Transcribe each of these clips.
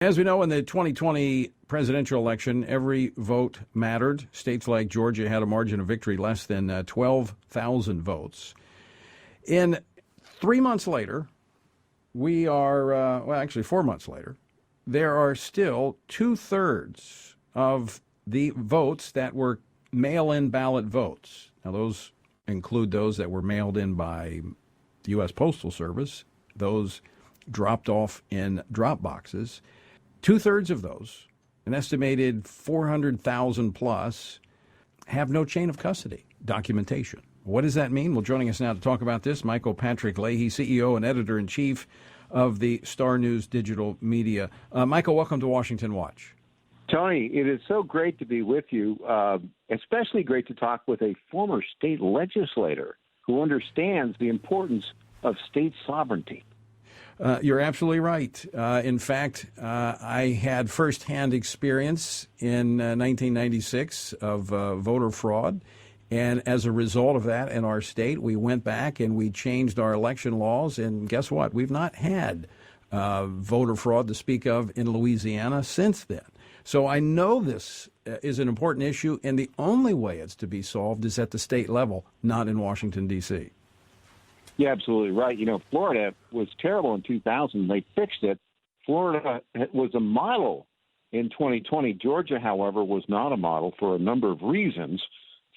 As we know, in the 2020 presidential election, every vote mattered. States like Georgia had a margin of victory less than 12,000 votes. In 3 months later, we are, well, actually 4 months later, there are still two-thirds of the votes that were mail-in ballot votes. Now, those include those that were mailed in by the U.S. Postal Service, those dropped off in drop boxes. Two-thirds of those, an estimated 400,000 plus, have no chain of custody documentation. What does that mean? Well, joining us now to talk about this, Patrick Leahy, CEO and editor-in-chief of the Star News Digital Media. Michael, welcome to Washington Watch. Tony, it is so great to be with you, especially great to talk with a former state legislator who understands the importance of state sovereignty. You're absolutely right. In fact, I had firsthand experience in 1996 of voter fraud. And as a result of that in our state, we went back and we changed our election laws. And guess what? We've not had voter fraud to speak of in Louisiana since then. So I know this is an important issue, and the only way it's to be solved is at the state level, not in Washington, D.C. You're absolutely right. You know, Florida was terrible in 2000. They fixed it. Florida was a model in 2020. Georgia, however, was not a model for a number of reasons.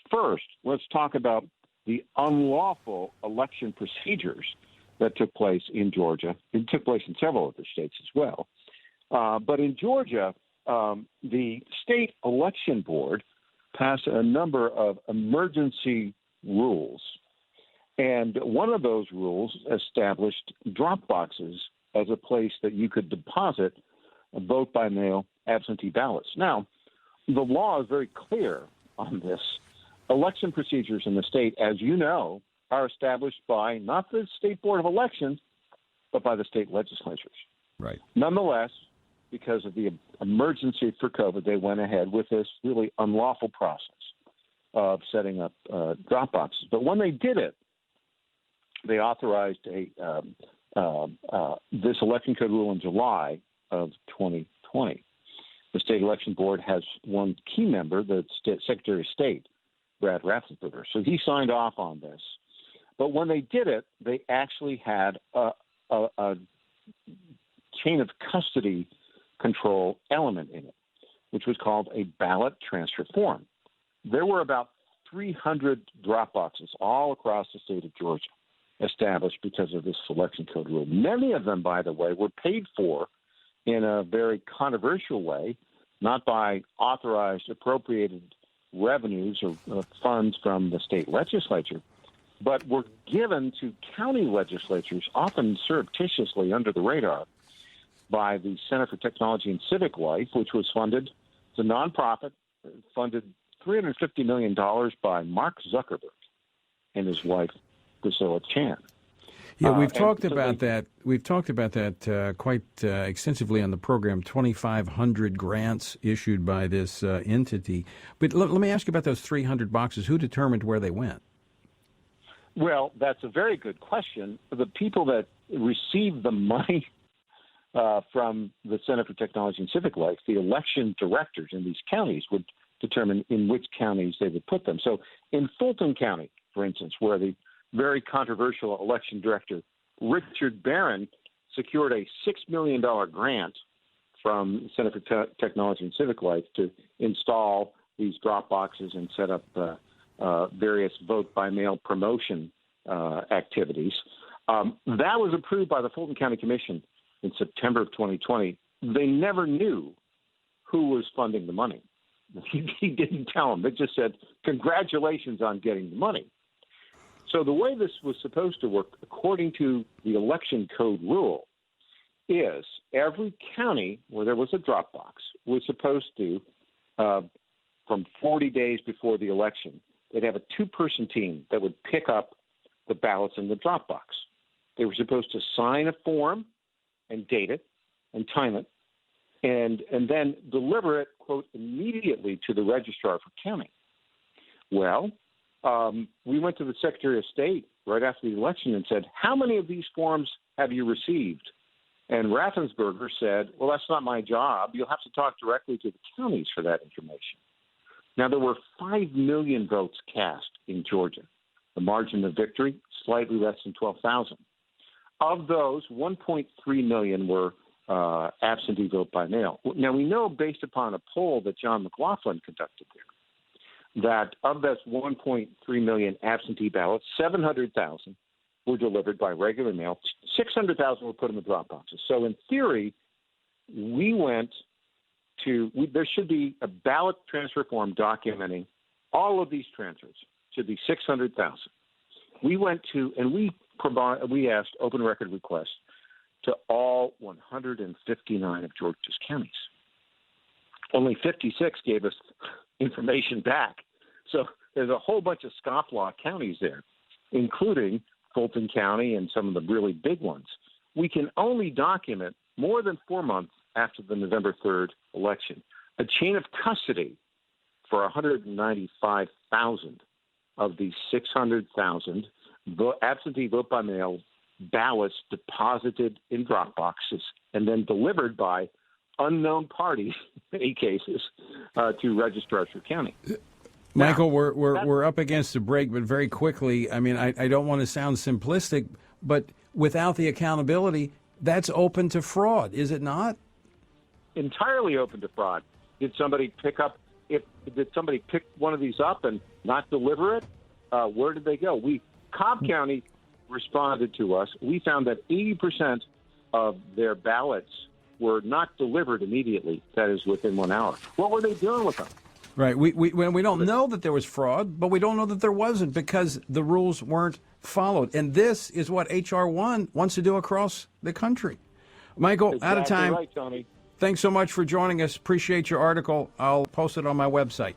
First, let's talk about the unlawful election procedures that took place in Georgia. It took place in several other states as well. But in Georgia, the state election board passed a number of emergency rules. And one of those rules established drop boxes as a place that you could deposit vote by mail absentee ballots. Now, the law is very clear on this. Election procedures in the state, as you know, are established by not the State Board of Elections, but by the state legislatures. Right. Nonetheless, because of the emergency for COVID, they went ahead with this really unlawful process of setting up drop boxes. But when they did it, they authorized this election code rule in July of 2020. The state election board has one key member, the Secretary of State, Brad Raffensperger. So he signed off on this. But when they did it, they actually had a chain of custody control element in it, which was called a ballot transfer form. There were about 300 drop boxes all across the state of Georgia established because of this election code rule. Many of them, by the way, were paid for in a very controversial way, not by authorized appropriated revenues or funds from the state legislature, but were given to county legislatures, often surreptitiously under the radar, by the Center for Technology and Civic Life, which was funded, it's a nonprofit, funded $350 million by Mark Zuckerberg and his wife, Priscilla Chan. Yeah, we've talked about that. We've talked about that quite extensively on the program. 2,500 grants issued by this entity. But let me ask you about those 300 boxes. Who determined where they went? Well, that's a very good question. The people that received the money from the Center for Technology and Civic Life, the election directors in these counties would determine in which counties they would put them. So in Fulton County, for instance, where the very controversial election director Richard Barron secured a $6 million grant from the Center for Technology and Civic Life to install these drop boxes and set up various vote-by-mail promotion activities. That was approved by the Fulton County Commission in September of 2020. They never knew who was funding the money. He didn't tell them. They just said, congratulations on getting the money. So the way this was supposed to work, according to the election code rule, is every county where there was a drop box was supposed to, from 40 days before the election, they'd have a two-person team that would pick up the ballots in the drop box. They were supposed to sign a form and date it and time it, and then deliver it, quote, immediately to the registrar for counting. Well, we went to the Secretary of State right after the election and said, how many of these forms have you received? And Raffensperger said, well, that's not my job. You'll have to talk directly to the counties for that information. Now, there were 5 million votes cast in Georgia. The margin of victory, slightly less than 12,000. Of those, 1.3 million were absentee vote by mail. Now, we know based upon a poll that John McLaughlin conducted there, that of those 1.3 million absentee ballots, 700,000 were delivered by regular mail. 600,000 were put in the drop boxes. So in theory, there should be a ballot transfer form documenting all of these transfers. Should be 600,000. We went to, and we asked open record requests to all 159 of Georgia's counties. Only 56 gave us information back. So there's a whole bunch of scofflaw counties there, including Fulton County and some of the really big ones. We can only document more than 4 months after the November 3rd election a chain of custody for 195,000 of these 600,000 absentee vote by mail ballots deposited in drop boxes and then delivered by unknown parties, in many cases, to Registrar County. Michael, we're up against a break, but very quickly, I mean, I don't want to sound simplistic, but without the accountability, that's open to fraud, is it not? Entirely open to fraud. Did somebody pick one of these up and not deliver it? Where did they go? Cobb County responded to us. We found that 80% of their ballots were not delivered immediately, that is, within 1 hour. What were they doing with them? Right. We don't know that there was fraud, but we don't know that there wasn't because the rules weren't followed. And this is what H.R. 1 wants to do across the country. Michael, Exactly out of time. Right, Tony. Thanks so much for joining us. Appreciate your article. I'll post it on my website.